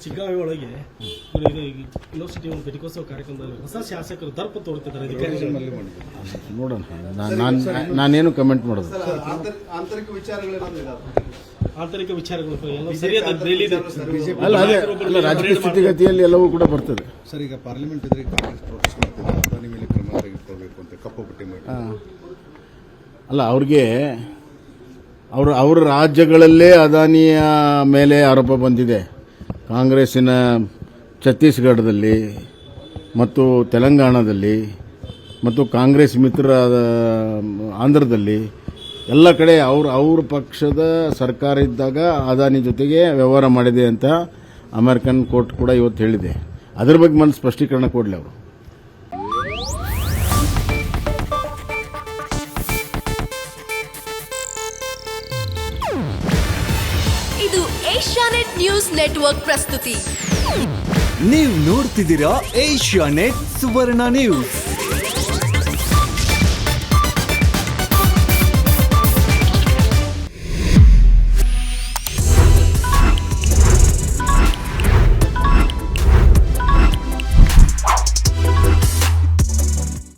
ಚಿಗ್ಗಾವಿ ಒಳಗೆ ಯೂನಿವರ್ಸಿಟಿ ಒಂದು ಘಟಿಕೋತ್ಸವ ಕಾರ್ಯಕ್ರಮದಲ್ಲಿ ಹೊಸ ಶಾಸಕರು ದರ್ಪ ತೋರುತ್ತಿದ್ದಾರೆ ನೋಡೋಣ. ನಾನೇನು ಕಮೆಂಟ್ ಮಾಡೋದು. ಆಂತರಿಕ ವಿಚಾರಗಳು ಎಲ್ಲ ಸರಿಯಾದ ಅಲ್ಲ ರಾಜಕೀಯ ಸ್ಥಿತಿಗತಿಯಲ್ಲಿ ಎಲ್ಲವೂ ಕೂಡ ಬರ್ತದೆ. ಸರ್, ಈಗ ಪಾರ್ಲಿಮೆಂಟ್ ಇದ್ರೆ ಕಾಂಗ್ರೆಸ್ ಪ್ರೊಟೆಸ್ಟ್ ಮಾಡ್ತಿದೆ, ಅದಾನಿ ಮೇಲೆ ಕ್ರಮ ತೆಗೆದುಕೊಳ್ಬೇಕು ಅಂತ ಕಪ್ಪು ಪಟ್ಟಿ ಮಾಡಿ. ಅಲ್ಲ, ಅವ್ರಿಗೆ ಅವರ ರಾಜ್ಯಗಳಲ್ಲೇ ಅದಾನಿಯ ಮೇಲೆ ಆರೋಪ ಬಂದಿದೆ. ಕಾಂಗ್ರೆಸ್ಸಿನ ಛತ್ತೀಸ್ಗಢದಲ್ಲಿ ಮತ್ತು ತೆಲಂಗಾಣದಲ್ಲಿ ಮತ್ತು ಕಾಂಗ್ರೆಸ್ ಮಿತ್ರರಾದ ಆಂಧ್ರದಲ್ಲಿ ಎಲ್ಲ ಕಡೆ ಅವ್ರ ಪಕ್ಷದ ಸರ್ಕಾರ ಇದ್ದಾಗ ಅದಾನಿ ಜೊತೆಗೆ ವ್ಯವಹಾರ ಮಾಡಿದೆ ಅಂತ ಅಮೆರಿಕನ್ ಕೋರ್ಟ್ ಕೂಡ ಇವತ್ತು ಹೇಳಿದೆ. ಅದರ ಬಗ್ಗೆ ಒಂದು ಸ್ಪಷ್ಟೀಕರಣ ಕೊಡಲಿ ಅವರು. ಇದು ಏಷ್ಯಾನೆಟ್ ನ್ಯೂಸ್ ನೆಟ್ವರ್ಕ್ ಪ್ರಸ್ತುತಿ. ನೀವು ನೋಡ್ತಿದ್ದೀರಾ ಏಷ್ಯಾನೆಟ್ ಸುವರ್ಣ ನ್ಯೂಸ್.